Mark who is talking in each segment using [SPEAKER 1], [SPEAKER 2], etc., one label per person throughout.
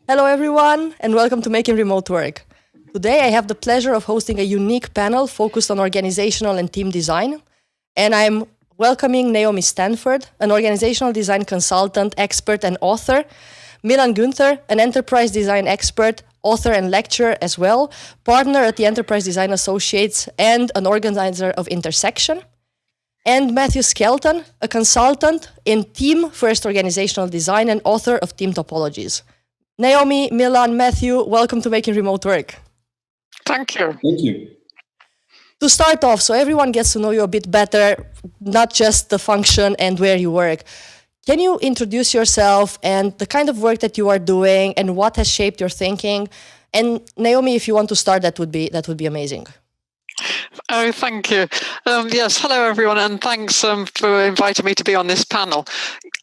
[SPEAKER 1] Hello, everyone, and welcome to Making Remote Work. Today, I have the pleasure of hosting a unique panel focused on organizational and team design. And I'm welcoming Naomi Stanford, an organizational design consultant, expert, and author, Milan Guenther, an enterprise design expert, author, and lecturer as well, partner at the Enterprise Design Associates, and an organizer of Intersection. And Matthew Skelton, a consultant in team-first organizational design and author of Team Topologies. Naomi, Milan, Matthew, welcome to Making Remote Work.
[SPEAKER 2] Thank you.
[SPEAKER 3] Thank you.
[SPEAKER 1] To start off, so everyone gets to know you a bit better, not just the function and where you work. Can you introduce yourself and the kind of work that you are doing and what has shaped your thinking? And Naomi, if you want to start, that would be amazing.
[SPEAKER 2] Oh, thank you. Yes, hello everyone, and thanks for inviting me to be on this panel.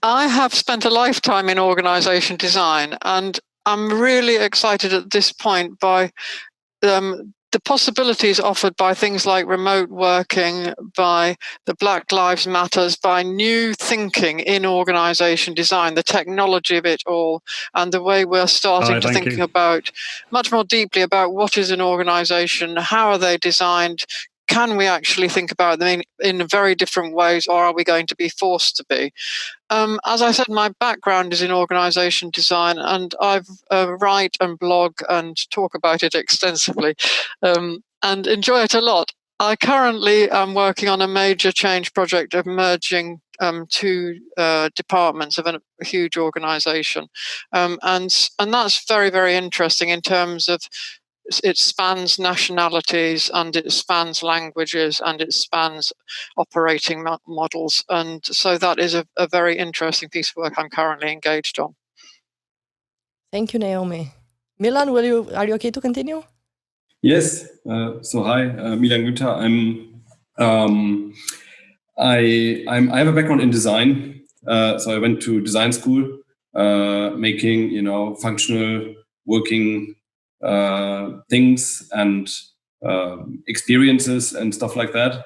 [SPEAKER 2] I have spent a lifetime in organization design, and I'm really excited at this point by the possibilities offered by things like remote working, by the Black Lives Matters, by new thinking in organization design, the technology of it all, and the way we're starting to think about much more deeply about what is an organization, how are they designed, can we actually think about them in very different ways, or are we going to be forced to be? As I said, my background is in organization design, and I write and blog and talk about it extensively and enjoy it a lot. I currently am working on a major change project of merging two departments of a huge organization. And that's very, very interesting in terms of it spans nationalities and it spans languages and it spans operating models. And so that is a very interesting piece of work I'm currently engaged on.
[SPEAKER 1] Thank you, Naomi. Milan, are you okay to continue?
[SPEAKER 3] Yes. So hi, Milan Guenther. I have a background in design. So I went to design school, making functional working things and experiences and stuff like that.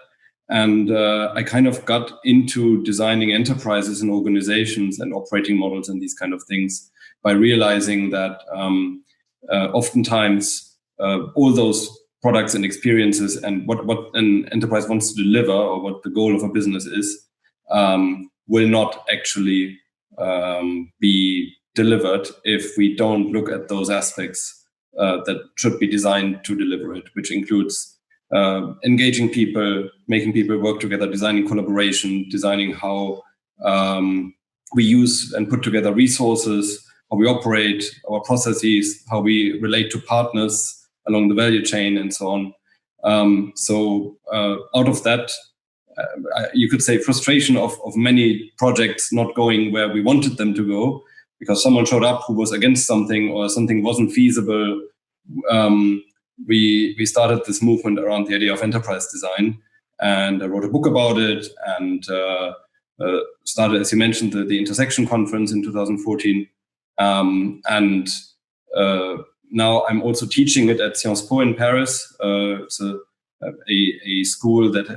[SPEAKER 3] And I kind of got into designing enterprises and organizations and operating models and these kind of things by realizing that oftentimes all those products and experiences and what an enterprise wants to deliver or what the goal of a business is will not actually be delivered if we don't look at those aspects that should be designed to deliver it, which includes engaging people, making people work together, designing collaboration, designing how we use and put together resources, how we operate our processes, how we relate to partners along the value chain, and so on. So out of that, you could say frustration of many projects not going where we wanted them to go, because someone showed up who was against something or something wasn't feasible. We started this movement around the idea of enterprise design, and I wrote a book about it and started, as you mentioned, the Intersection conference in 2014. And now I'm also teaching it at Sciences Po in Paris. It's a school that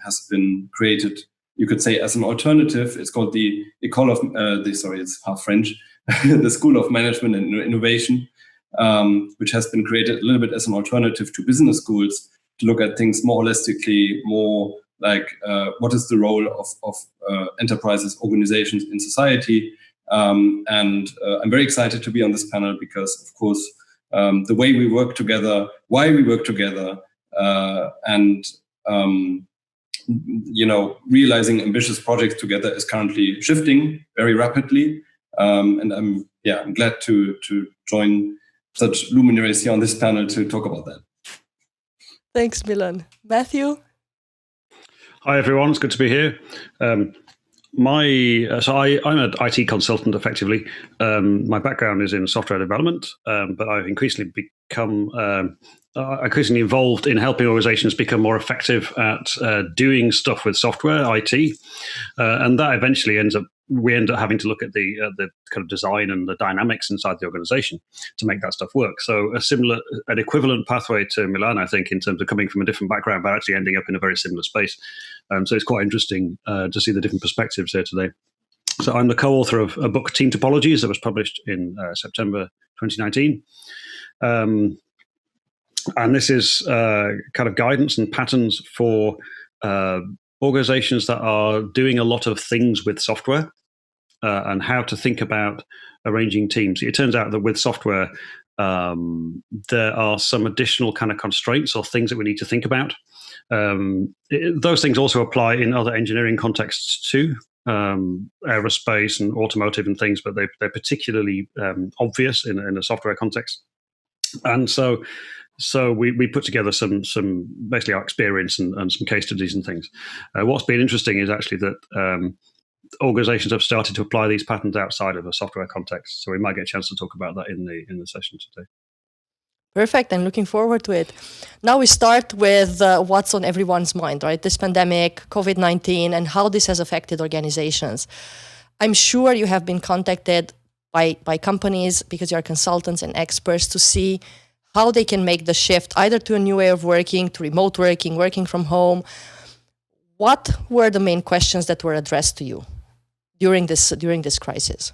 [SPEAKER 3] has been created, you could say, as an alternative. It's called the École of, it's half French, the School of Management and Innovation, which has been created a little bit as an alternative to business schools to look at things more holistically, more like what is the role of enterprises, organizations in society. And I'm very excited to be on this panel because, of course, the way we work together, why we work together, and realizing ambitious projects together is currently shifting very rapidly. And I'm glad to join such luminaries here on this panel to talk about that.
[SPEAKER 1] Thanks, Milan. Matthew?
[SPEAKER 4] Hi, everyone. It's good to be here. I'm an IT consultant, effectively. My background is in software development, but I've increasingly become increasingly involved in helping organizations become more effective at doing stuff with software, IT, and that eventually we end up having to look at the kind of design and the dynamics inside the organization to make that stuff work. So an equivalent pathway to Milan, I think, in terms of coming from a different background, but actually ending up in a very similar space. So it's quite interesting to see the different perspectives here today. So I'm the co-author of a book, Team Topologies, that was published in September 2019. And this is kind of guidance and patterns for organizations that are doing a lot of things with software and how to think about arranging teams. It turns out that with software, there are some additional kind of constraints or things that we need to think about. Those things also apply in other engineering contexts too, aerospace and automotive and things, but they're particularly obvious in a software context. And so we put together some basically our experience and some case studies and things. What's been interesting is actually that organizations have started to apply these patterns outside of a software context. So we might get a chance to talk about that in the session today.
[SPEAKER 1] Perfect. I'm looking forward to it. Now we start with what's on everyone's mind, right? This pandemic, COVID-19, and how this has affected organizations. I'm sure you have been contacted by companies, because you are consultants and experts, to see how they can make the shift either to a new way of working, to remote working, working from home. What were the main questions that were addressed to you during this crisis?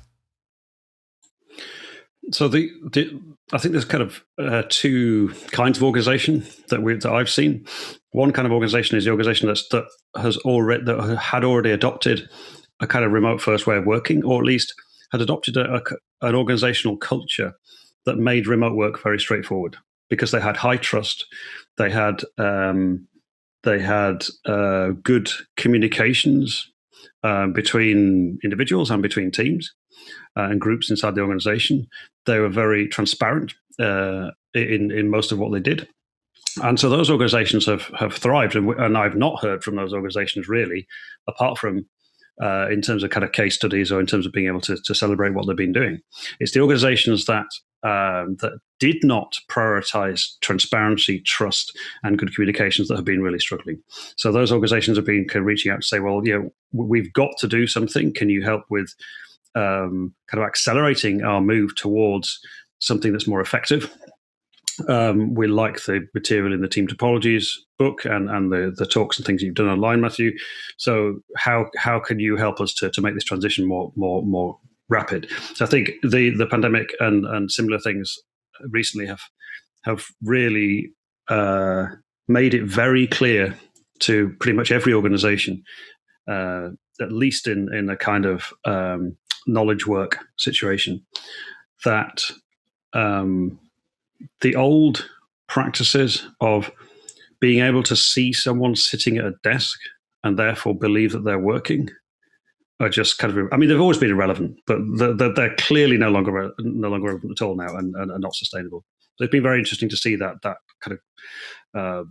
[SPEAKER 4] So I think there's kind of two kinds of organization that I've seen. One kind of organization is the organization that had already adopted a kind of remote first way of working, or at least had adopted an organizational culture that made remote work very straightforward, because they had high trust, they had good communications between individuals and between teams and groups inside the organization. They were very transparent in most of what they did. And so those organizations have thrived, and I've not heard from those organizations really, apart from in terms of kind of case studies or in terms of being able to celebrate what they've been doing. It's the organizations that did not prioritize transparency, trust, and good communications that have been really struggling. So those organizations have been kind of reaching out to say, well, we've got to do something. Can you help with kind of accelerating our move towards something that's more effective? We like the material in the Team Topologies book and the talks and things you've done online, Matthew. So how can you help us to make this transition more rapid? So I think the pandemic and similar things recently have really made it very clear to pretty much every organization, at least in a kind of knowledge work situation, that the old practices of being able to see someone sitting at a desk and therefore believe that they're working are just kind of, I mean, they've always been irrelevant, but they're clearly no longer relevant at all now and not sustainable. So it's been very interesting to see that kind of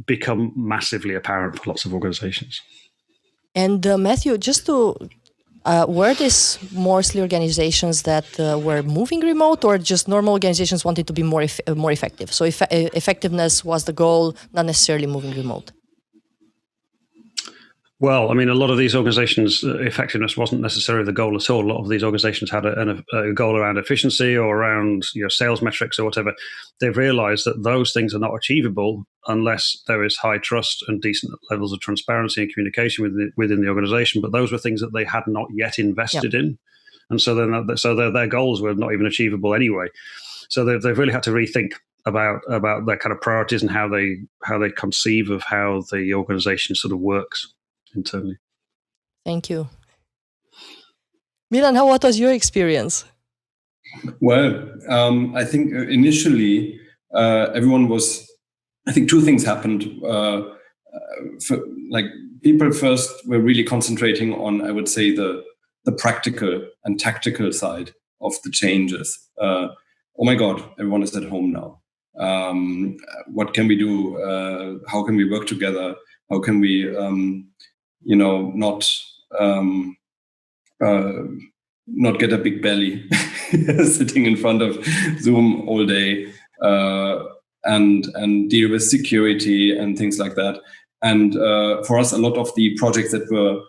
[SPEAKER 4] become massively apparent for lots of organizations. And
[SPEAKER 1] Matthew, just to were these mostly organizations that were moving remote, or just normal organizations wanted to be more effective? So effectiveness was the goal, not necessarily moving remote.
[SPEAKER 4] Well, I mean, a lot of these organizations, effectiveness wasn't necessarily the goal at all. A lot of these organizations had a goal around efficiency or around sales metrics or whatever. They've realized that those things are not achievable unless there is high trust and decent levels of transparency and communication within the organization. But those were things that they had not yet invested in, and so their goals were not even achievable anyway. So they've really had to rethink about their kind of priorities and how they conceive of how the organization sort of works internally.
[SPEAKER 1] Thank you. Milan, what was your experience?
[SPEAKER 3] Well, I think initially everyone was, I think two things happened. People first were really concentrating on, I would say, the practical and tactical side of the changes. Oh my God, everyone is at home now. What can we do? How can we work together? How can we not get a big belly sitting in front of Zoom all day, and deal with security and things like that. And for us, a lot of the projects that were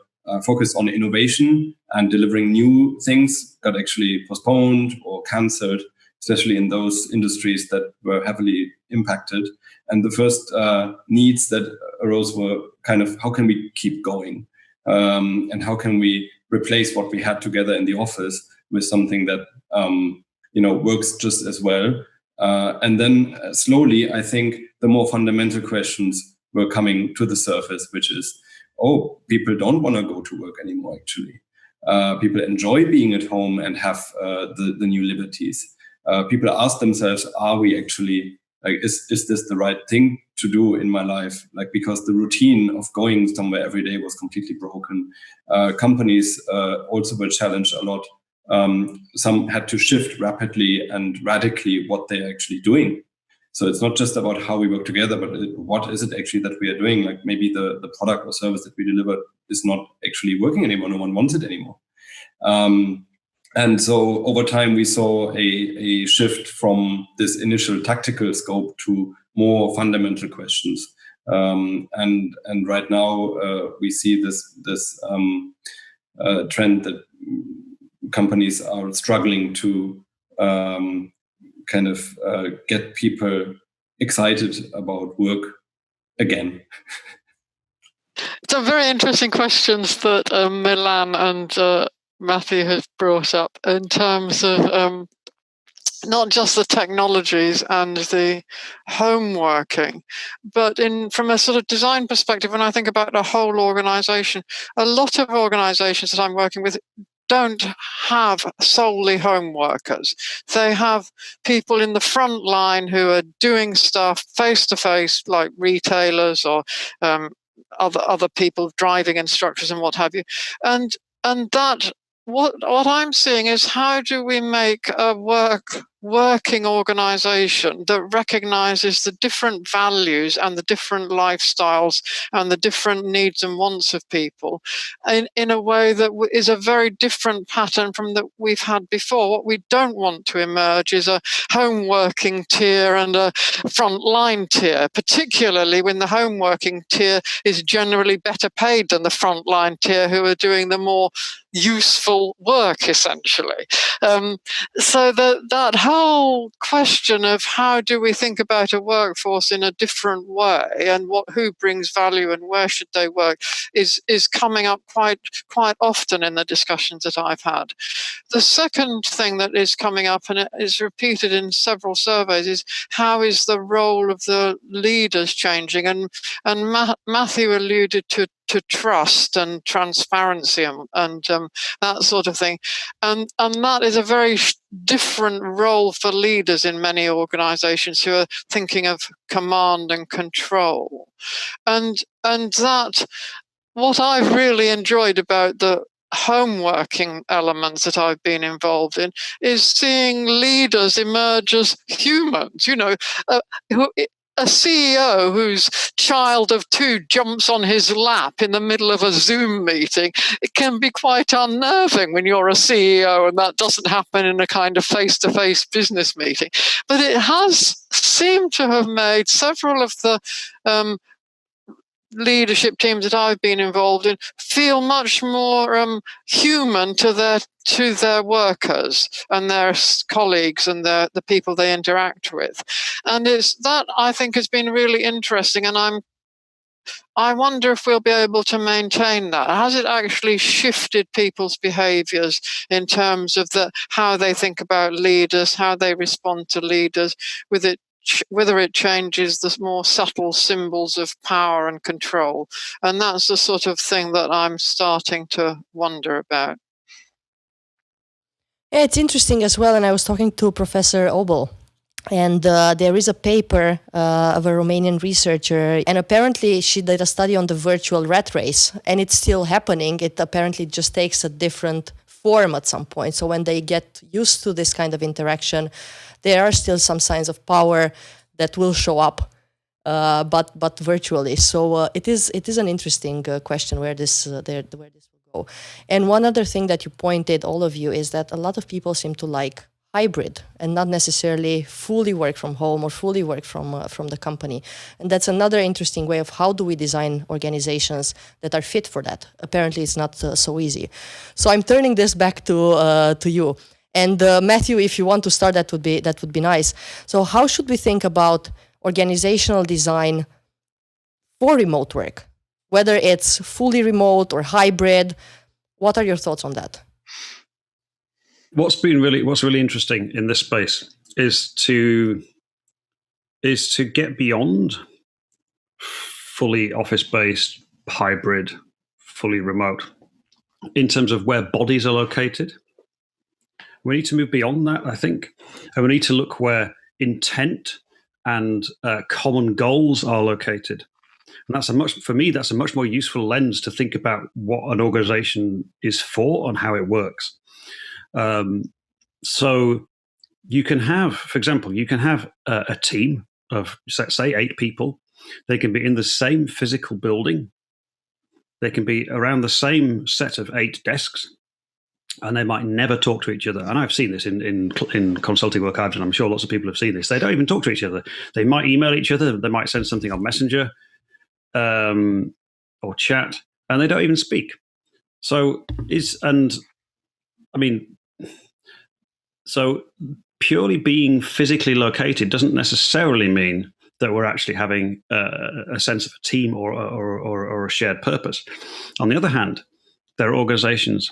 [SPEAKER 3] focused on innovation and delivering new things got actually postponed or cancelled, especially in those industries that were heavily impacted. And the first needs that arose were kind of, how can we keep going? And how can we replace what we had together in the office with something that works just as well. And then slowly, I think the more fundamental questions were coming to the surface, which is, people don't want to go to work anymore, actually. People enjoy being at home and have the new liberties. People ask themselves, are we actually, is this the right thing to do in my life? Because the routine of going somewhere every day was completely broken. Companies also were challenged a lot. Some had to shift rapidly and radically what they're actually doing. So it's not just about how we work together, but what is it actually that we are doing? Maybe the product or service that we deliver is not actually working anymore. No one wants it anymore. And so over time, we saw a shift from this initial tactical scope to more fundamental questions. And right now, we see this trend that companies are struggling to get people excited about work again.
[SPEAKER 2] Some very interesting questions that Milan and Matthew has brought up in terms of not just the technologies and the home working, but from a sort of design perspective, when I think about a whole organization, a lot of organizations that I'm working with don't have solely home workers. They have people in the front line who are doing stuff face to face, like retailers or other people, driving instructors and what have you. And that what I'm seeing is, how do we make a working organization that recognizes the different values and the different lifestyles and the different needs and wants of people in a way that is a very different pattern from that we've had before. What we don't want to emerge is a home working tier and a frontline tier, particularly when the home working tier is generally better paid than the frontline tier, who are doing the more useful work, essentially. So that whole question of how do we think about a workforce in a different way, and who brings value and where should they work, is coming up quite often in the discussions that I've had. The second thing that is coming up, and it is repeated in several surveys, is how is the role of the leaders changing? And Matthew alluded to trust and transparency and that sort of thing, and that is a very different role for leaders in many organizations who are thinking of command and control. And that, what I've really enjoyed about the home working elements that I've been involved in, is seeing leaders emerge as humans. A CEO whose child of 2 jumps on his lap in the middle of a Zoom meeting, it can be quite unnerving when you're a CEO and that doesn't happen in a kind of face-to-face business meeting. But it has seemed to have made several of the leadership teams that I've been involved in feel much more human to their workers and their colleagues and the people they interact with. And that I think has been really interesting, and I wonder if we'll be able to maintain that. Has it actually shifted people's behaviours in terms of how they think about leaders, how they respond to leaders, whether it changes the more subtle symbols of power and control? And that's the sort of thing that I'm starting to wonder about.
[SPEAKER 1] Yeah, it's interesting as well. And I was talking to Professor Obel, and there is a paper of a Romanian researcher, and apparently she did a study on the virtual rat race, and it's still happening. It apparently just takes a different form at some point. So when they get used to this kind of interaction, there are still some signs of power that will show up, but virtually. So it is an interesting question where this will go. And one other thing that you pointed, all of you, is that a lot of people seem to like hybrid and not necessarily fully work from home or fully work from the company. And that's another interesting way of how do we design organizations that are fit for that. Apparently, it's not so easy. So I'm turning this back to you. And Matthew, if you want to start, that would be nice. So how should we think about organizational design for remote work, whether it's fully remote or hybrid? What are your thoughts on that?
[SPEAKER 4] What's really interesting in this space is to get beyond fully office-based, hybrid, fully remote, in terms of where bodies are located. We need to move beyond that, I think, and we need to look where intent and common goals are located. And for me, that's a much more useful lens to think about what an organization is for and how it works. So you can have, for example, a team of, say, 8 people. They can be in the same physical building. They can be around the same set of 8 desks, and they might never talk to each other. And I've seen this in consulting work I've done. I'm sure lots of people have seen this. They don't even talk to each other. They might email each other. They might send something on Messenger or chat, and they don't even speak. So purely being physically located doesn't necessarily mean that we're actually having a sense of a team or a shared purpose. On the other hand, there are organizations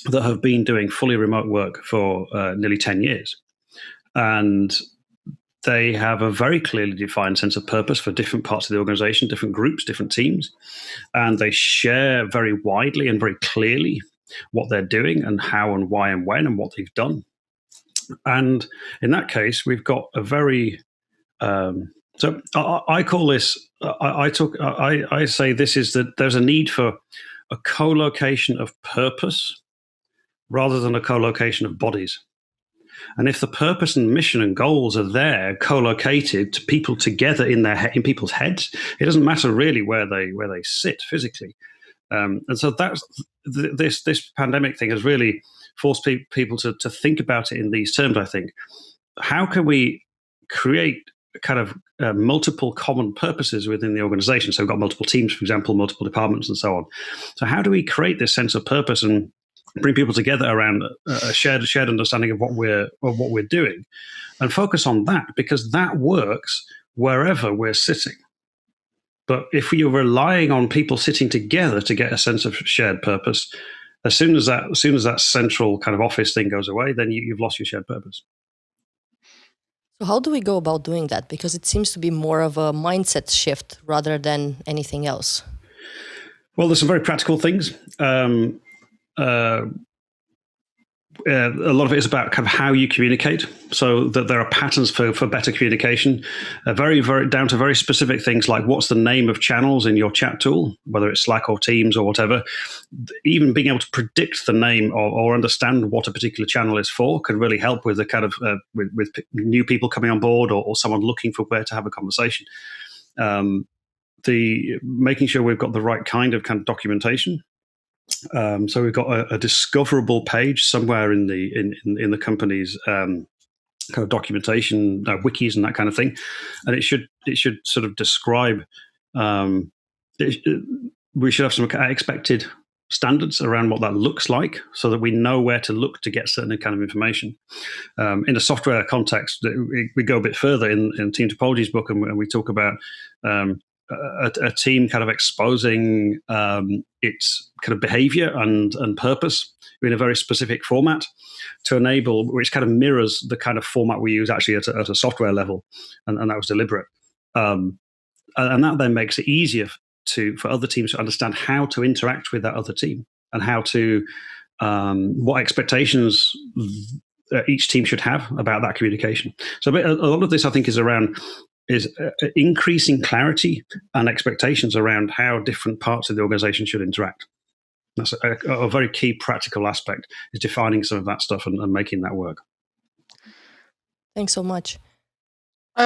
[SPEAKER 4] that have been doing fully remote work for nearly 10 years. And they have a very clearly defined sense of purpose for different parts of the organization, different groups, different teams. And they share very widely and very clearly what they're doing and how and why and when and what they've done. And in that case, we've got a very so I call this. I say this is that there's a need for a co-location of purpose rather than a co-location of bodies. And if the purpose and mission and goals are there, co-located to people together in people's heads, it doesn't matter really where they sit physically. And so that's this pandemic thing has really forced people to think about it in these terms. I think, how can we create kind of multiple common purposes within the organization? So we've got multiple teams, for example, multiple departments, and so on. So how do we create this sense of purpose and bring people together around a shared understanding of what we're doing, and focus on that, because that works wherever we're sitting. But if you're relying on people sitting together to get a sense of shared purpose, as soon as that central kind of office thing goes away, then you've lost your shared purpose.
[SPEAKER 1] So how do we go about doing that? Because it seems to be more of a mindset shift rather than anything else.
[SPEAKER 4] Well, there's some very practical things. A lot of it is about kind of how you communicate, so that there are patterns for better communication, very, very down to very specific things like what's the name of channels in your chat tool, whether it's Slack or Teams or whatever. Even being able to predict the name or understand what a particular channel is for can really help with the kind of with new people coming on board or someone looking for where to have a conversation. The making sure we've got the right kind of documentation. So we've got a discoverable page somewhere in the company's kind of documentation, wikis and that kind of thing, and it should sort of describe. We should have some expected standards around what that looks like, so that we know where to look to get certain kind of information. In a software context, we go a bit further in Team Topology's book, and we talk about a team kind of exposing its kind of behavior and purpose in a very specific format to enable, which kind of mirrors the kind of format we use actually at a software level, and that was deliberate. And that then makes it easier for other teams to understand how to interact with that other team and how to what expectations each team should have about that communication. So a lot of this, I think, is increasing clarity and expectations around how different parts of the organization should interact. That's a very key practical aspect, is defining some of that stuff and making that work.
[SPEAKER 1] Thanks so much.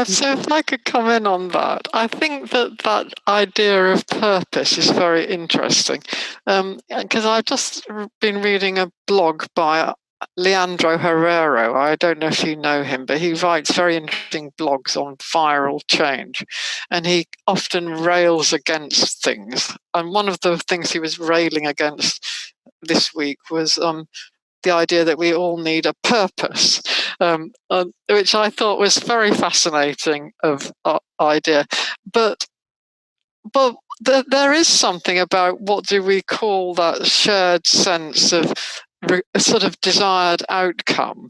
[SPEAKER 2] So if I could comment on that, I think that idea of purpose is very interesting, because I've just been reading a blog by Leandro Herrero. I don't know if you know him, but he writes very interesting blogs on viral change, and he often rails against things. And one of the things he was railing against this week was the idea that we all need a purpose, which I thought was very fascinating of idea. But there is something about what do we call that shared sense of a sort of desired outcome.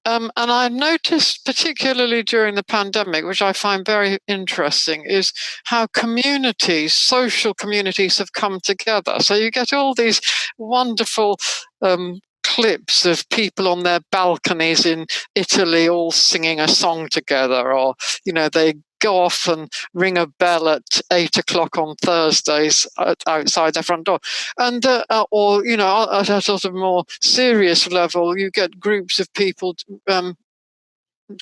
[SPEAKER 2] And I noticed, particularly during the pandemic, which I find very interesting, is how communities, social communities, have come together. So you get all these wonderful clips of people on their balconies in Italy all singing a song together, or, they go off and ring a bell at 8 o'clock on Thursdays outside their front door. And, or, at a sort of more serious level, you get groups of people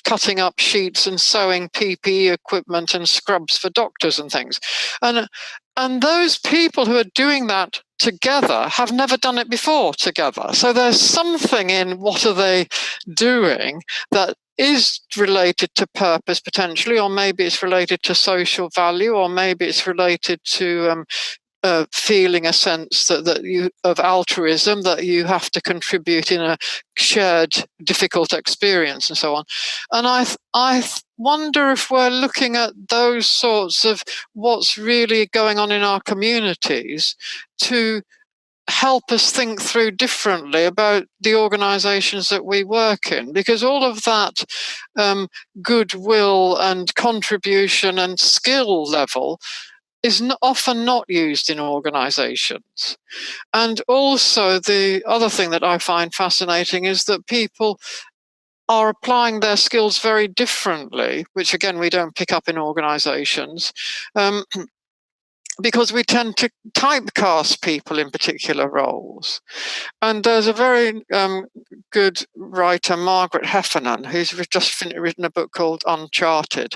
[SPEAKER 2] cutting up sheets and sewing PPE equipment and scrubs for doctors and things. And those people who are doing that together have never done it before together. So there's something in what are they doing that is related to purpose potentially, or maybe it's related to social value, or maybe it's related to feeling a sense of altruism, that you have to contribute in a shared difficult experience and so on. And I wonder if we're looking at those sorts of what's really going on in our communities to help us think through differently about the organizations that we work in, because all of that goodwill and contribution and skill level is often not used in organizations. And also the other thing that I find fascinating is that people are applying their skills very differently, which again we don't pick up in organizations. Because we tend to typecast people in particular roles. And there's a very good writer, Margaret Heffernan, who's just written a book called Uncharted.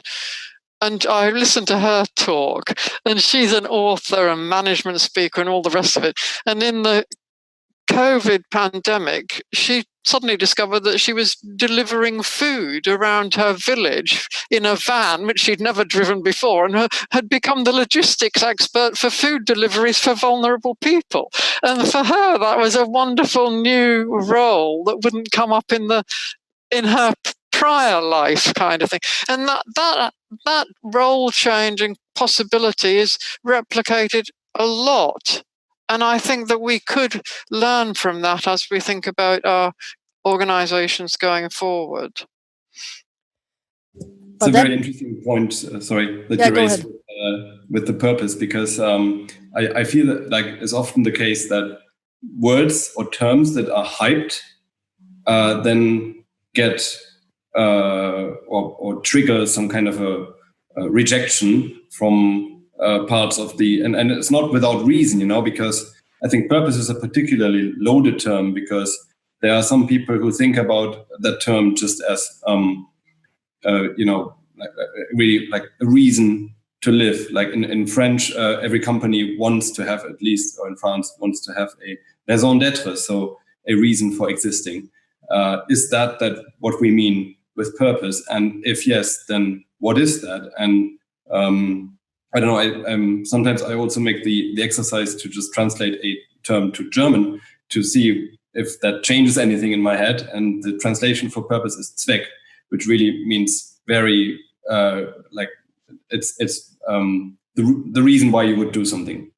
[SPEAKER 2] And I listened to her talk, and she's an author and management speaker and all the rest of it. And in the COVID pandemic, she suddenly discovered that she was delivering food around her village in a van, which she'd never driven before, and had become the logistics expert for food deliveries for vulnerable people. And for her, that was a wonderful new role that wouldn't come up in her prior life kind of thing. And that role changing possibility is replicated a lot. And I think that we could learn from that as we think about our organizations going forward.
[SPEAKER 3] It's a very interesting point, that you raised with the purpose, because I feel that it's often the case that words or terms that are hyped then get or trigger some kind of a rejection from parts of and it's not without reason, because I think purpose is a particularly loaded term, because there are some people who think about that term just as really like a reason to live. Like in French, every company wants to have at least, or in France wants to have a raison d'être, so a reason for existing. Is that what we mean with purpose? And if yes, then what is that? And I don't know. Sometimes I also make the exercise to just translate a term to German to see if that changes anything in my head. And the translation for purpose is Zweck, which really means very it's the reason why you would do something.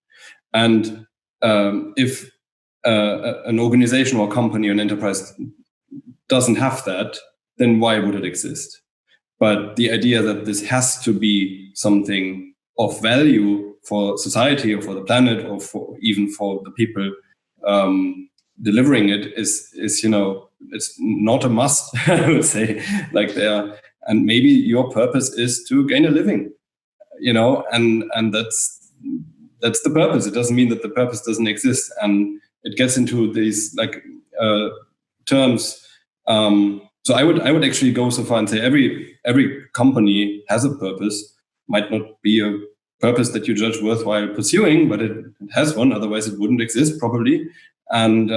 [SPEAKER 3] And if an organization or company or an enterprise doesn't have that, then why would it exist? But the idea that this has to be something of value for society or for the planet or even for the people delivering it is it's not a must. I would say, and maybe your purpose is to gain a living, and that's the purpose. It doesn't mean that the purpose doesn't exist, and it gets into these terms. So I would actually go so far and say every company has a purpose. Might not be a purpose that you judge worthwhile pursuing, but it has one. Otherwise, it wouldn't exist probably. And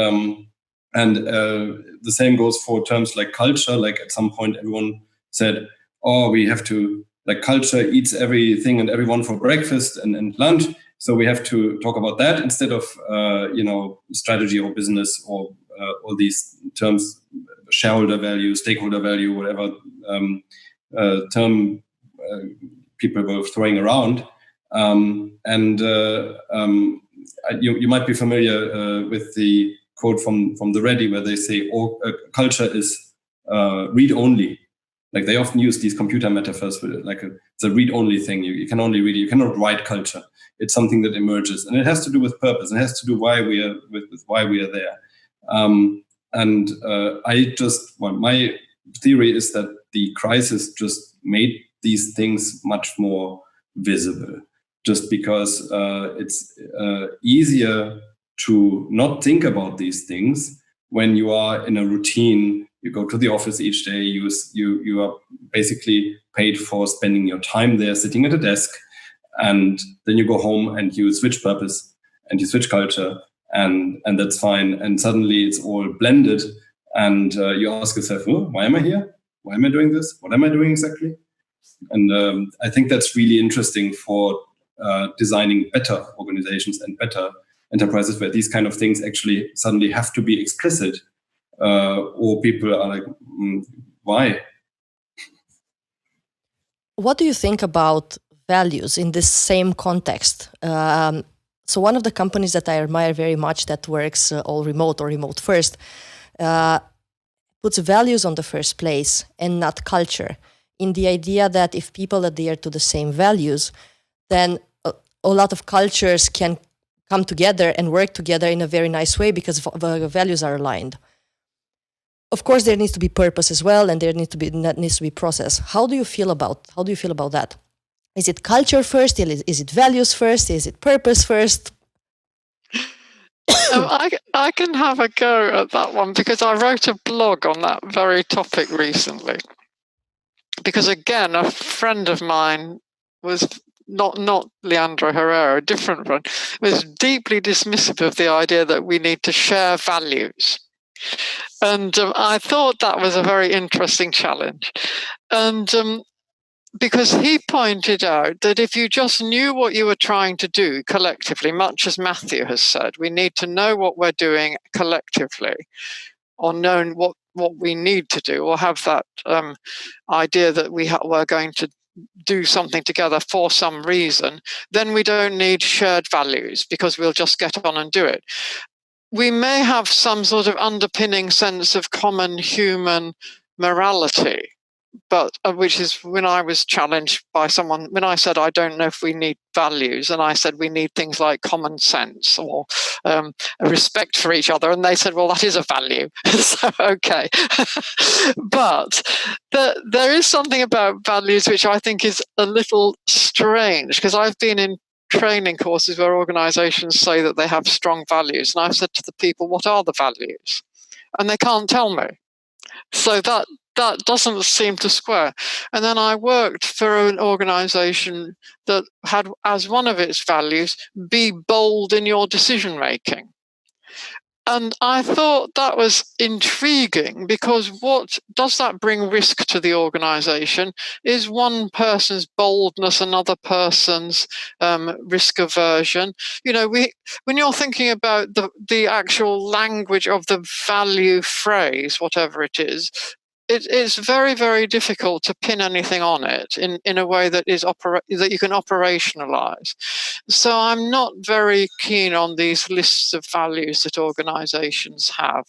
[SPEAKER 3] the same goes for terms like culture. Like at some point, everyone said, "Oh, we have to culture eats everything and everyone for breakfast and lunch. So we have to talk about that instead of strategy or business or all these terms, shareholder value, stakeholder value, whatever term people were throwing around." You might be familiar with the quote from the Ready, where they say, culture is read-only. Like, they often use these computer metaphors for it's a read-only thing. You can only read it. You cannot write culture. It's something that emerges, and it has to do with purpose, and it has to do why we are why we are there. My theory is that the crisis just made these things much more visible, just because it's easier to not think about these things when you are in a routine. You go to the office each day. You are basically paid for spending your time there, sitting at a desk, and then you go home and you switch purpose and you switch culture, and that's fine. And suddenly it's all blended, and you ask yourself, why am I here? Why am I doing this? What am I doing exactly? And I think that's really interesting for designing better organizations and better enterprises, where these kind of things actually suddenly have to be explicit, or people are like, why?
[SPEAKER 1] What do you think about values in this same context? So one of the companies that I admire very much that works all remote or remote first puts values on the first place and not culture, in the idea that if people adhere to the same values, then a lot of cultures can come together and work together in a very nice way because the values are aligned. Of course, there needs to be purpose as well, and there needs to be process. How do you feel about that? Is it culture first? Is it values first? Is it purpose first?
[SPEAKER 2] I can have a go at that one, because I wrote a blog on that very topic recently. Because again, a friend of mine was not Leandro Herrera, a different one, was deeply dismissive of the idea that we need to share values. And I thought that was a very interesting challenge. And because he pointed out that if you just knew what you were trying to do collectively, much as Matthew has said, we need to know what we're doing collectively, or know what we need to do, or have that idea that we're going to do something together for some reason, then we don't need shared values, because we'll just get on and do it. We may have some sort of underpinning sense of common human morality, but which is when I was challenged by someone, when I said, I don't know if we need values, and I said we need things like common sense or a respect for each other, and they said, well, that is a value. So, okay. But there is something about values which I think is a little strange, because I've been in training courses where organizations say that they have strong values, and I've said to the people, what are the values? And they can't tell me. So that doesn't seem to square. And then I worked for an organization that had as one of its values, be bold in your decision making. And I thought that was intriguing, because what does that bring risk to the organization? Is one person's boldness another person's risk aversion? You know, when you're thinking about the actual language of the value phrase, whatever it is, it's very, very difficult to pin anything on it in a way that is that you can operationalize. So I'm not very keen on these lists of values that organizations have.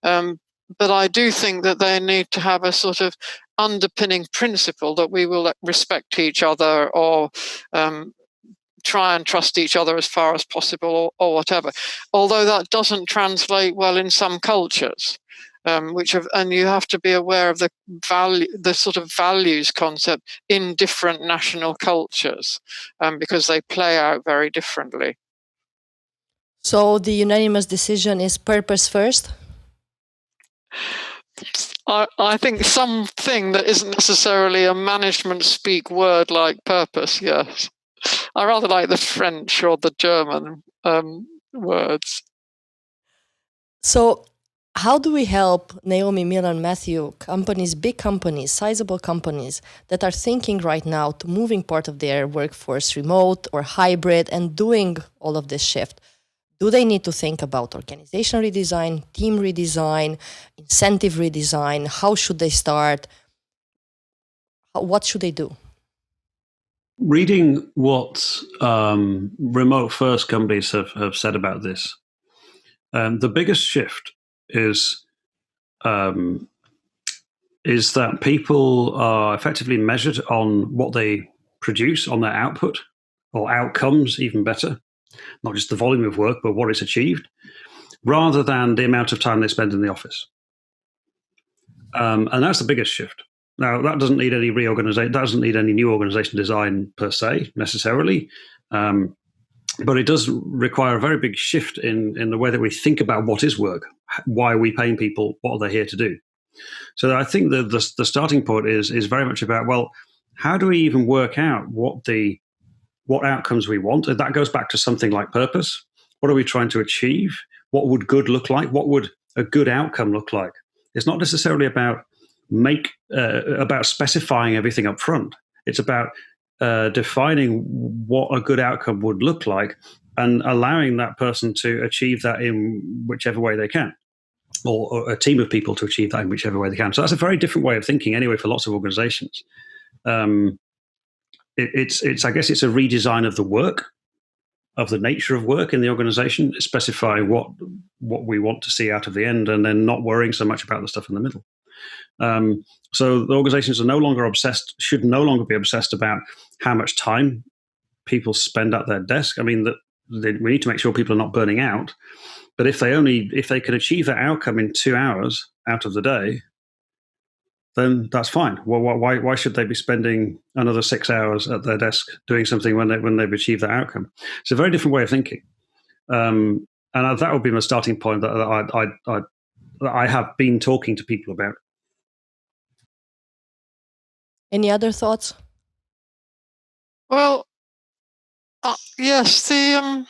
[SPEAKER 2] But I do think that they need to have a sort of underpinning principle that we will respect each other, or try and trust each other as far as possible, or whatever. Although that doesn't translate well in some cultures. And you have to be aware of the sort of values concept in different national cultures, because they play out very differently.
[SPEAKER 1] So the unanimous decision is purpose first?
[SPEAKER 2] I think something that isn't necessarily a management speak word like purpose, yes. I rather like the French or the German words.
[SPEAKER 1] So how do we help Naomi, Milan, Matthew, companies, big companies, sizable companies that are thinking right now to moving part of their workforce remote or hybrid and doing all of this shift? Do they need to think about organizational redesign, team redesign, incentive redesign? How should they start? What should they do?
[SPEAKER 4] reading what remote first companies have said about this, the biggest shift is that people are effectively measured on what they produce, on their output, or outcomes, even better, not just the volume of work, but what is achieved, rather than the amount of time they spend in the office. And that's the biggest shift. Now, that doesn't need any reorganization, that doesn't need any new organization design per se, necessarily. But it does require a very big shift in the way that we think about what is work, why are we paying people, what are they here to do. So I think the starting point is very much about, well, how do we even work out what outcomes we want? And that goes back to something like purpose. What are we trying to achieve? What would good look like? What would a good outcome look like? It's not necessarily about specifying everything up front. It's about defining what a good outcome would look like and allowing that person to achieve that in whichever way they can, or a team of people to achieve that in whichever way they can. So that's a very different way of thinking anyway for lots of organizations. It's I guess it's a redesign of the work, of the nature of work in the organization, specifying what we want to see out of the end, and then not worrying so much about the stuff in the middle. So the organizations should no longer be obsessed about how much time people spend at their desk. I mean, we need to make sure people are not burning out. But if they can achieve that outcome in 2 hours out of the day, then that's fine. Well, why should they be spending another 6 hours at their desk doing something when they've achieved that outcome? It's a very different way of thinking, and that would be my starting point that I have been talking to people about.
[SPEAKER 1] Any other thoughts?
[SPEAKER 2] Well, yes, I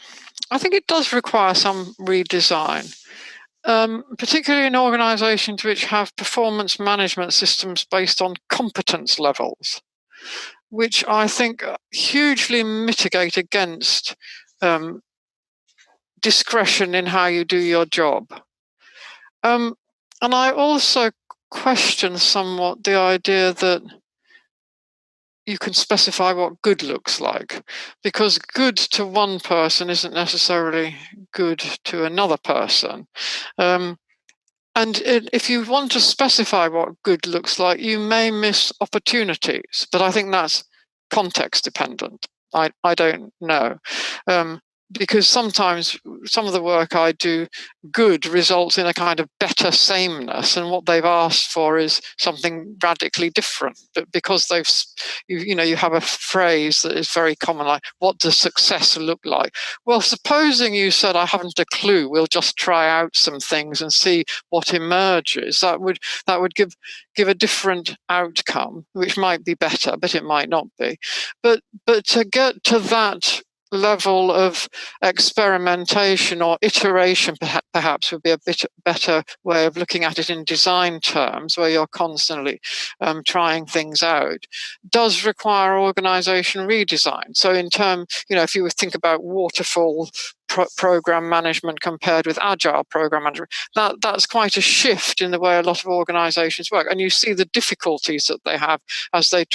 [SPEAKER 2] think it does require some redesign, particularly in organizations which have performance management systems based on competence levels, which I think hugely mitigate against discretion in how you do your job. And I also question somewhat the idea that you can specify what good looks like, because good to one person isn't necessarily good to another person. And if you want to specify what good looks like, you may miss opportunities, but I think that's context dependent. I don't know. Because sometimes some of the work I do, good results in a kind of better sameness, and what they've asked for is something radically different. But because you have a phrase that is very common, like, what does success look like? Well, supposing you said, I haven't a clue, we'll just try out some things and see what emerges. That would give a different outcome, which might be better, but it might not be. But to get to that level of experimentation or iteration perhaps would be a bit better way of looking at it in design terms, where you're constantly trying things out, does require organization redesign. So in if you would think about waterfall program management compared with agile program management, that's quite a shift in the way a lot of organizations work. And you see the difficulties that they have as they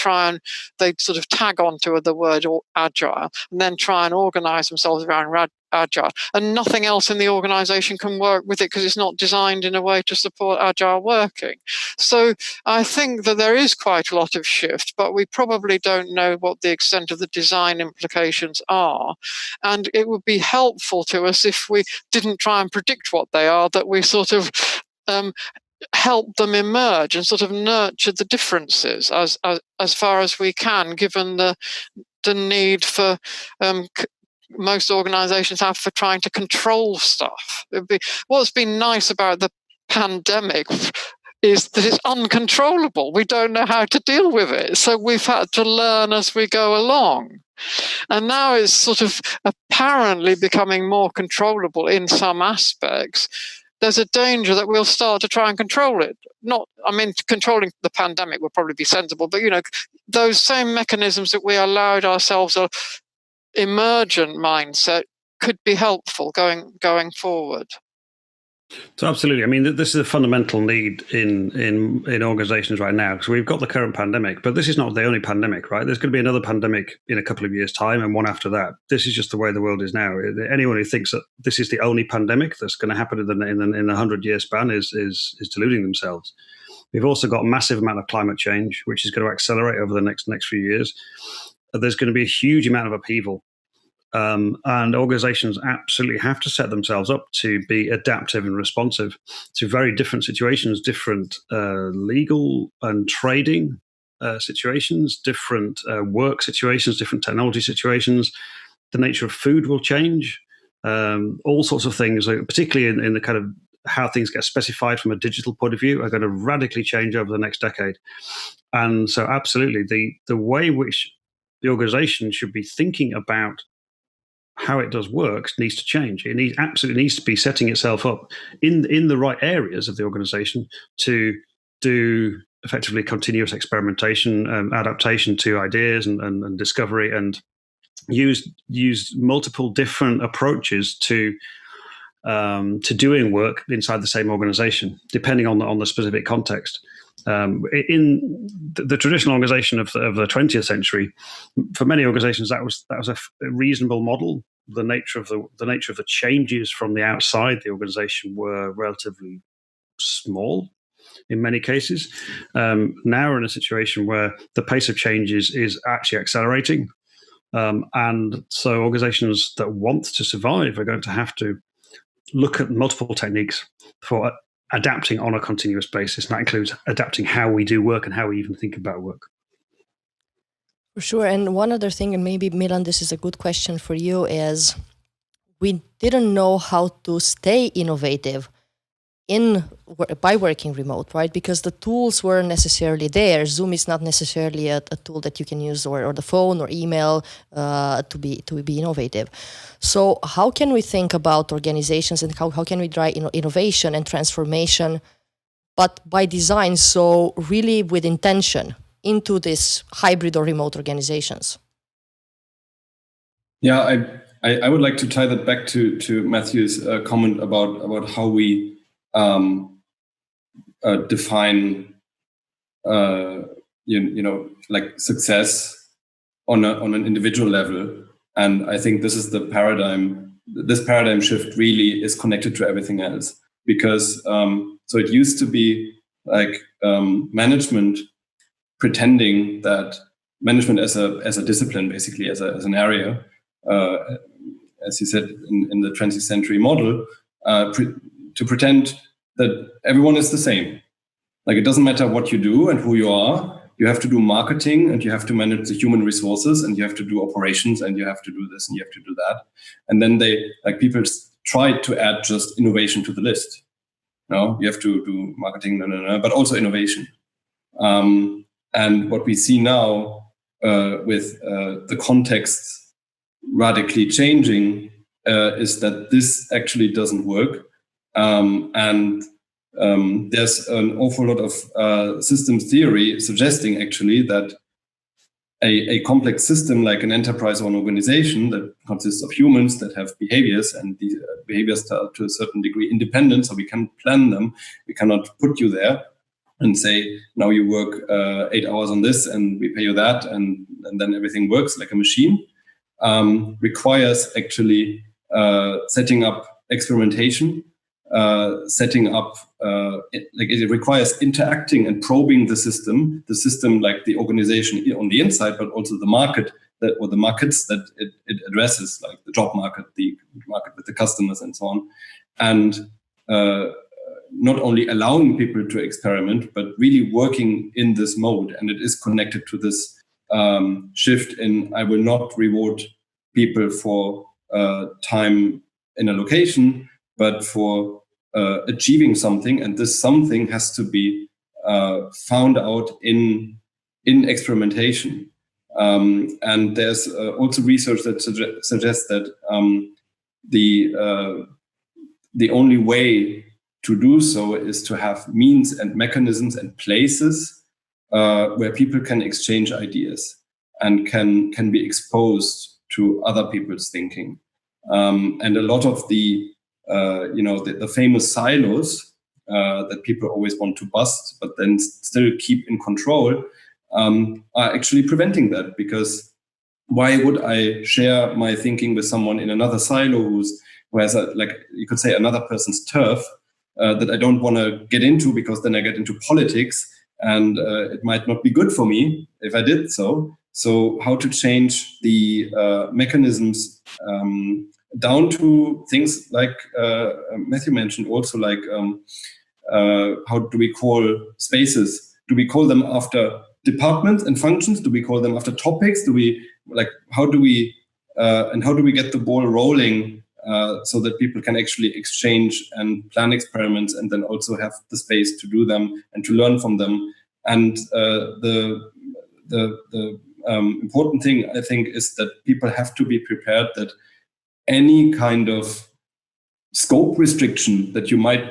[SPEAKER 2] sort of tag onto the word agile and then try and organize themselves around agile, and nothing else in the organization can work with it because it's not designed in a way to support agile working. So I think that there is quite a lot of shift, but we probably don't know what the extent of the design implications are. And it would be helpful to us if we didn't try and predict what they are, that we sort of help them emerge and sort of nurture the differences as far as we can, given the need for most organizations have for trying to control stuff. What's been nice about the pandemic is that it's uncontrollable. We don't know how to deal with it. So we've had to learn as we go along. And now it's sort of apparently becoming more controllable in some aspects. There's a danger that we'll start to try and control it. Controlling the pandemic will probably be sensible, but those same mechanisms that we allowed ourselves a emergent mindset could be helpful going forward.
[SPEAKER 4] So absolutely. I mean, this is a fundamental need in organizations right now, because we've got the current pandemic, but this is not the only pandemic, right? There's going to be another pandemic in a couple of years' time and one after that. This is just the way the world is now. Anyone who thinks that this is the only pandemic that's going to happen in a 100-year span is deluding themselves. We've also got a massive amount of climate change, which is going to accelerate over the next few years. There's going to be a huge amount of upheaval. And organizations absolutely have to set themselves up to be adaptive and responsive to very different situations, different legal and trading situations, different work situations, different technology situations. The nature of food will change. All sorts of things, particularly in the kind of how things get specified from a digital point of view, are going to radically change over the next decade. And so absolutely, the way which the organization should be thinking about how it does work needs to change. It absolutely needs to be setting itself up in the right areas of the organization to do effectively continuous experimentation, adaptation to ideas and discovery, and use multiple different approaches to doing work inside the same organization, depending on the specific context. In the traditional organization of the 20th century, for many organizations, that was a reasonable model. The nature of the changes from the outside the organization were relatively small in many cases. Now we're in a situation where the pace of changes is actually accelerating, and so organizations that want to survive are going to have to look at multiple techniques for adapting on a continuous basis. And that includes adapting how we do work and how we even think about work.
[SPEAKER 1] For sure. And one other thing, and maybe Milan, this is a good question for you, is we didn't know how to stay innovative by working remote, right? Because the tools weren't necessarily there. Zoom is not necessarily a tool that you can use, or the phone or email to be innovative. So how can we think about organizations, and how can we drive innovation and transformation, but by design, so really with intention, into this hybrid or remote organizations?
[SPEAKER 3] Yeah, I would like to tie that back to Matthew's comment about how we define like success on an individual level. And I think this is the paradigm. This paradigm shift really is connected to everything else, because so it used to be like management pretending that management as a discipline, basically as an area, as you said in the 20th century model, to pretend that everyone is the same. Like, it doesn't matter what you do and who you are. You have to do marketing, and you have to manage the human resources, and you have to do operations, and you have to do this, and you have to do that. And then people tried to add just innovation to the list. No, you have to do marketing, but also innovation. And what we see now with the context radically changing is that this actually doesn't work. And there's an awful lot of systems theory suggesting actually that a complex system like an enterprise or an organization that consists of humans that have behaviors, and these behaviors are to a certain degree independent, so we can plan them. We cannot put you there and say, now you work 8 hours on this and we pay you that, and then everything works like a machine. Requires actually setting up experimentation, it requires interacting and probing the system like the organization on the inside, but also the market or the markets that it addresses, like the job market, the market with the customers and so on. And not only allowing people to experiment, but really working in this mode. And it is connected to this shift in, I will not reward people for time in a location, but for achieving something. And this something has to be found out in experimentation. And there's also research that suggests that the only way to do so is to have means and mechanisms and places where people can exchange ideas and can be exposed to other people's thinking. And a lot of the the famous silos that people always want to bust, but then still keep in control, are actually preventing that. Because why would I share my thinking with someone in another silo who has you could say, another person's turf that I don't want to get into, because then I get into politics and it might not be good for me if I did so. So how to change the mechanisms down to things like Matthew mentioned, also like how do we call spaces? Do we call them after departments and functions? Do we call them after topics? How do we get the ball rolling so that people can actually exchange and plan experiments, and then also have the space to do them and to learn from them? And the important thing, I think, is that people have to be prepared that any kind of scope restriction that you might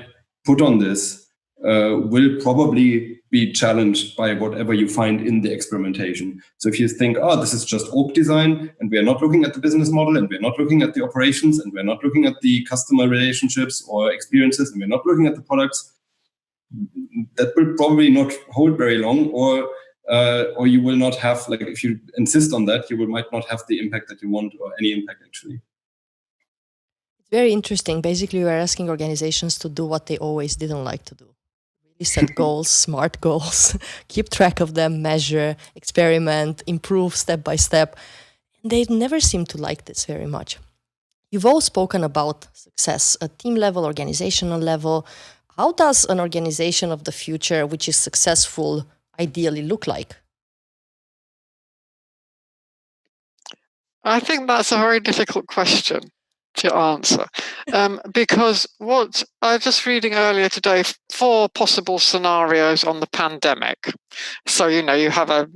[SPEAKER 3] put on this will probably be challenged by whatever you find in the experimentation. So if you think, this is just org design, and we are not looking at the business model, and we're not looking at the operations, and we're not looking at the customer relationships or experiences, and we're not looking at the products, that will probably not hold very long, or you will not have, if you insist on that, might not have the impact that you want, or any impact actually.
[SPEAKER 1] Very interesting. Basically, we're asking organizations to do what they always didn't like to do. Really set goals, smart goals, keep track of them, measure, experiment, improve step by step. They never seem to like this very much. You've all spoken about success at team level, organizational level. How does an organization of the future, which is successful, ideally look like?
[SPEAKER 2] I think that's a very difficult question to answer, because what I was just reading earlier today, 4 possible scenarios on the pandemic. So, you have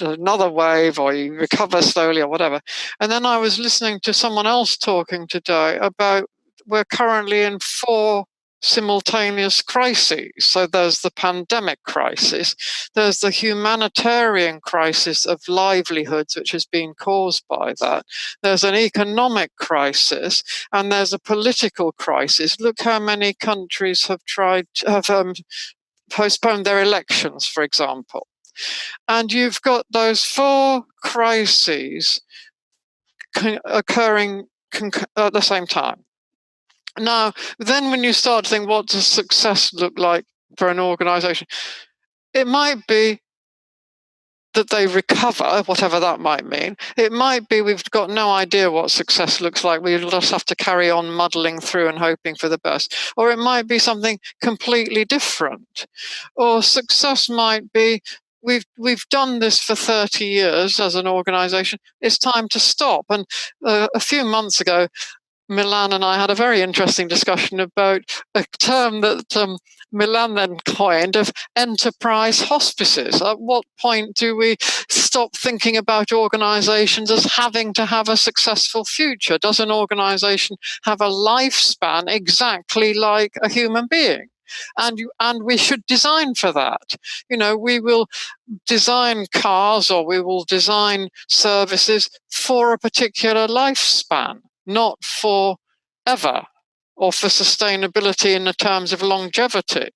[SPEAKER 2] another wave, or you recover slowly, or whatever. And then I was listening to someone else talking today about we're currently in 4 simultaneous crises. So there's the pandemic crisis, there's the humanitarian crisis of livelihoods, which has been caused by that, there's an economic crisis, and there's a political crisis. Look how many countries have postponed their elections, for example. And you've got those 4 crises occurring at the same time. Now, then when you start to think, what does success look like for an organization? It might be that they recover, whatever that might mean. It might be we've got no idea what success looks like. We just have to carry on muddling through and hoping for the best. Or it might be something completely different. Or success might be, we've done this for 30 years as an organization. It's time to stop. And a few months ago, Milan and I had a very interesting discussion about a term that Milan then coined of enterprise hospices. At what point do we stop thinking about organizations as having to have a successful future? Does an organization have a lifespan exactly like a human being? And we should design for that. We will design cars, or we will design services for a particular lifespan, not for ever, or for sustainability in the terms of longevity.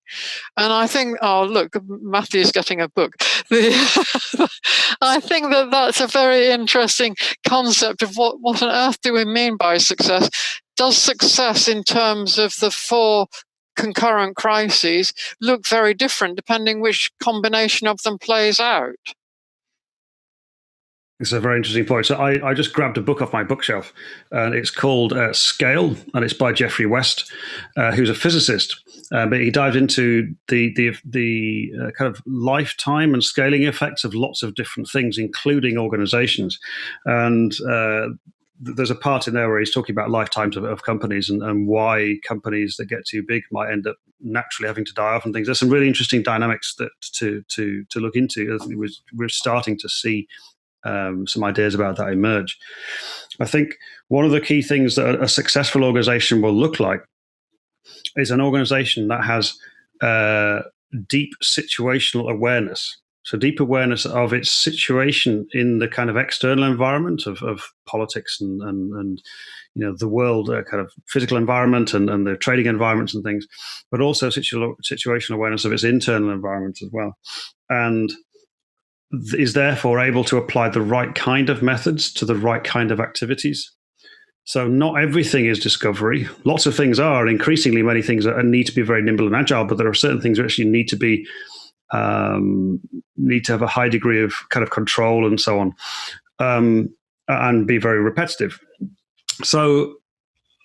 [SPEAKER 2] And I think, look, Matthew's getting a book. I think that's a very interesting concept of what on earth do we mean by success? Does success in terms of the 4 concurrent crises look very different depending which combination of them plays out?
[SPEAKER 4] It's a very interesting point. So I just grabbed a book off my bookshelf, and it's called Scale, and it's by Geoffrey West, who's a physicist. But he dived into the kind of lifetime and scaling effects of lots of different things, including organizations. And there's a part in there where he's talking about lifetimes of companies and why companies that get too big might end up naturally having to die off and things. There's some really interesting dynamics that to look into. We're starting to see some ideas about that emerge. I think one of the key things that a successful organization will look like is an organization that has deep situational awareness. So deep awareness of its situation in the kind of external environment of politics and the world, kind of physical environment and the trading environments and things, but also situational awareness of its internal environment as well. And is therefore able to apply the right kind of methods to the right kind of activities. So not everything is discovery. Lots of things are, and increasingly many things need to be very nimble and agile, but there are certain things that actually need to have a high degree of kind of control and so on, and be very repetitive. So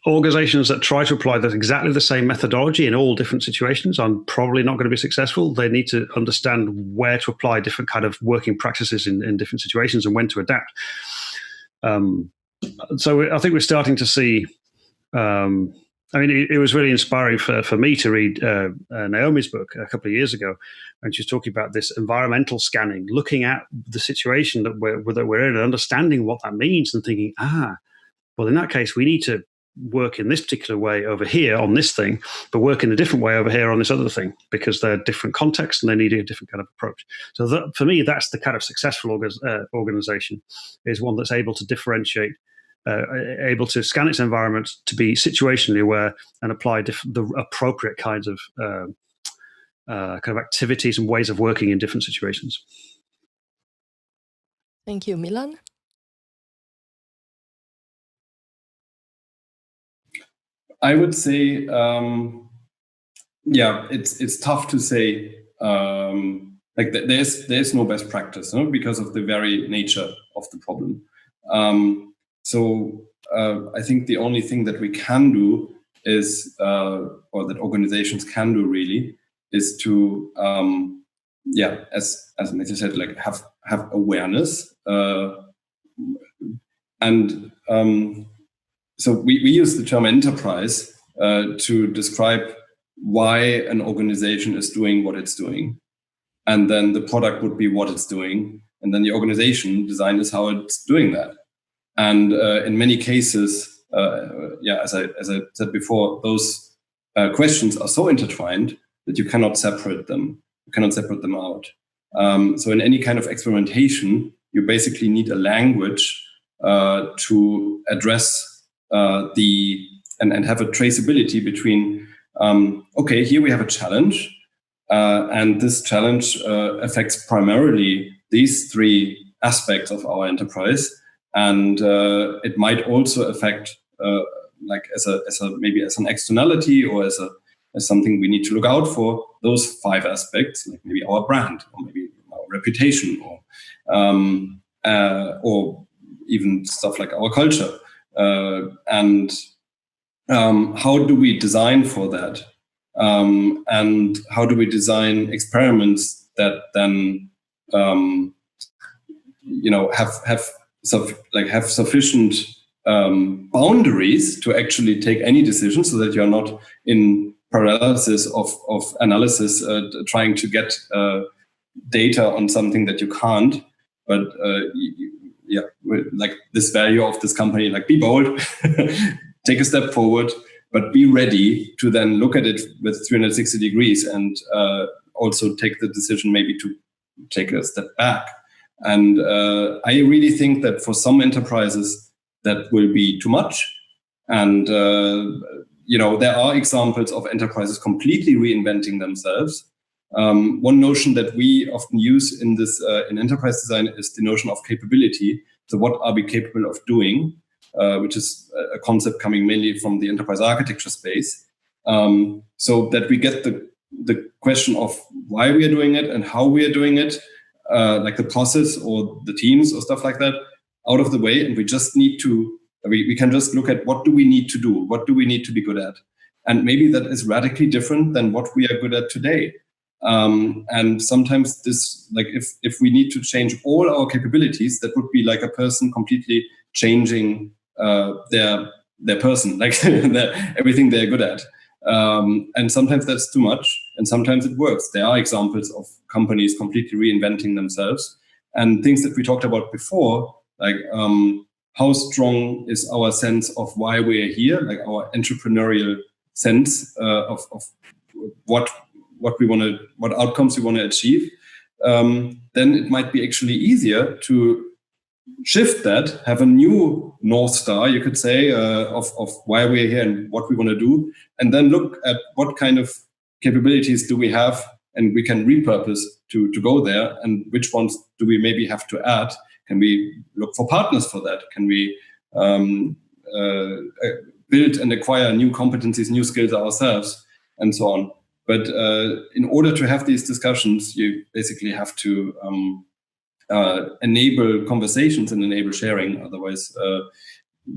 [SPEAKER 4] organizations that try to apply exactly the same methodology in all different situations are probably not going to be successful. They need to understand where to apply different kind of working practices in different situations and when to adapt. So I think we're starting to see, it was really inspiring for me to read Naomi's book a couple of years ago, and she's talking about this environmental scanning, looking at the situation that we're in and understanding what that means and thinking, well, in that case, we need to work in this particular way over here on this thing, but work in a different way over here on this other thing, because they're different contexts and they need a different kind of approach. So for me, that's the kind of successful organization, is one that's able to differentiate, able to scan its environment to be situationally aware and apply the appropriate kinds of kind of activities and ways of working in different situations.
[SPEAKER 1] Thank you. Milan?
[SPEAKER 3] I would say, it's tough to say. There's no best practice, because of the very nature of the problem. So I think the only thing that we can do is, or that organizations can do really, is to, as Matthew said, like have awareness, and so we use the term enterprise to describe why an organization is doing what it's doing. And then the product would be what it's doing. And then the organization design is how it's doing that. And in many cases, as I said before, those questions are so intertwined that you cannot separate them. You cannot separate them out. So in any kind of experimentation, you basically need a language to address and have a traceability between, here we have a challenge, and this challenge affects primarily these three aspects of our enterprise, and it might also affect, maybe as an externality or as something we need to look out for, those five aspects, like maybe our brand or maybe our reputation or even stuff like our culture. And how do we design for that? And how do we design experiments that then, have sufficient boundaries to actually take any decision, so that you're not in paralysis of analysis, trying to get data on something that you can't, but like this value of this company, like be bold, take a step forward, but be ready to then look at it with 360 degrees and also take the decision maybe to take a step back. And I really think that for some enterprises that will be too much. And, there are examples of enterprises completely reinventing themselves. One notion that we often use in this in enterprise design is the notion of capability. So what are we capable of doing, which is a concept coming mainly from the enterprise architecture space, so that we get the question of why we are doing it and how we are doing it, like the process or the teams or stuff like that, out of the way. And we just need to, we can just look at what do we need to do? What do we need to be good at? And maybe that is radically different than what we are good at today. And sometimes this, like if we need to change all our capabilities, that would be like a person completely changing their person, like everything they're good at. And sometimes that's too much, and sometimes it works. There are examples of companies completely reinventing themselves, and things that we talked about before, like how strong is our sense of why we are here, like our entrepreneurial sense of what we want to, what outcomes we want to achieve. then it might be actually easier to shift that, have a new North Star, you could say, of why we're here and what we want to do, and then look at what kind of capabilities do we have and we can repurpose to go there, and which ones do we maybe have to add? Can we look for partners for that? Can we build and acquire new competencies, new skills ourselves, and so on? But in order to have these discussions, you basically have to enable conversations and enable sharing. Otherwise,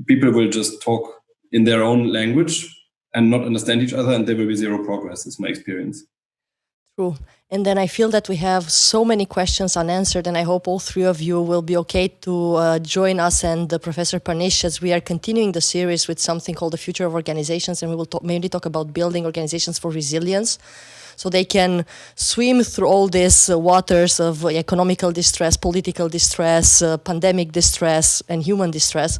[SPEAKER 3] people will just talk in their own language and not understand each other, and there will be zero progress, is my experience.
[SPEAKER 1] True. And then I feel that we have so many questions unanswered, and I hope all three of you will be okay to join us and Professor Panish as we are continuing the series with something called the Future of Organizations, and we will mainly talk about building organizations for resilience, so they can swim through all these waters of economical distress, political distress, pandemic distress, and human distress,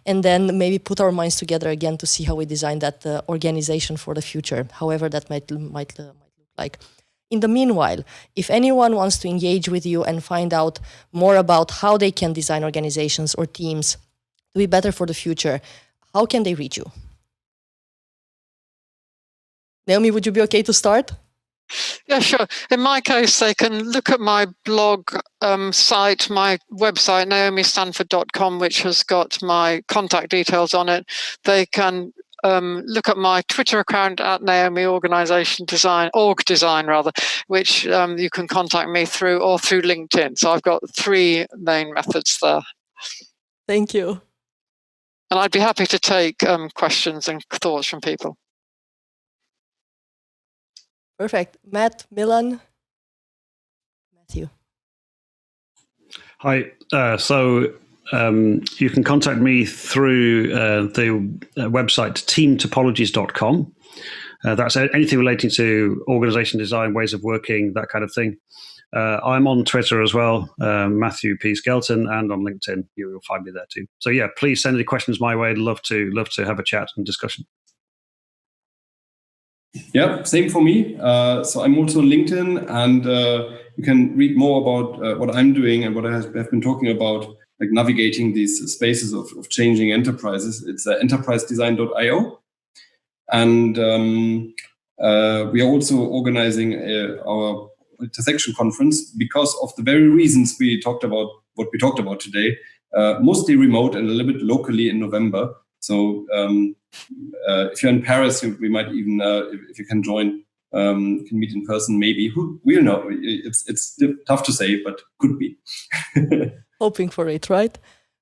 [SPEAKER 1] and then maybe put our minds together again to see how we design that organization for the future, however that might look like. In the meanwhile, if anyone wants to engage with you and find out more about how they can design organizations or teams to be better for the future, how can they reach you? Naomi, would you be okay to start?
[SPEAKER 2] Yeah, sure. In my case, they can look at my blog site, my website, naomistanford.com, which has got my contact details on it. They can look at my Twitter account at Naomi Organization Design, Org Design rather, which you can contact me through, or through LinkedIn. So I've got three main methods there.
[SPEAKER 1] Thank you.
[SPEAKER 2] And I'd be happy to take questions and thoughts from people.
[SPEAKER 1] Perfect. Matt, Milan, Matthew.
[SPEAKER 4] Hi. You can contact me through the website teamtopologies.com. That's anything relating to organization design, ways of working, that kind of thing. I'm on Twitter as well, Matthew P. Skelton, and on LinkedIn. You'll find me there too. So yeah, please send any questions my way. I'd love to have a chat and discussion.
[SPEAKER 3] Yeah, same for me. So I'm also on LinkedIn, and you can read more about what I'm doing and what I have been talking about, like navigating these spaces of changing enterprises. It's enterprisedesign.io. And we are also organizing our intersection conference because of the very reasons we talked about, what we talked about today, mostly remote and a little bit locally in November. So if you're in Paris, we might even, if you can join, can meet in person, maybe. We'll know. It's tough to say, but could be.
[SPEAKER 1] Hoping for it, right?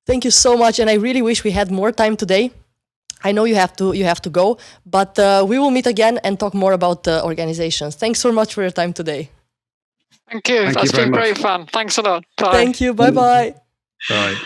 [SPEAKER 1] Thank you so much. And I really wish we had more time today. I know you have to go, but we will meet again and talk more about organizations. Thanks so much for your time today.
[SPEAKER 2] Thank you. That's been great fun. Thanks a lot. Bye.
[SPEAKER 1] Thank you. Bye-bye.
[SPEAKER 4] Bye.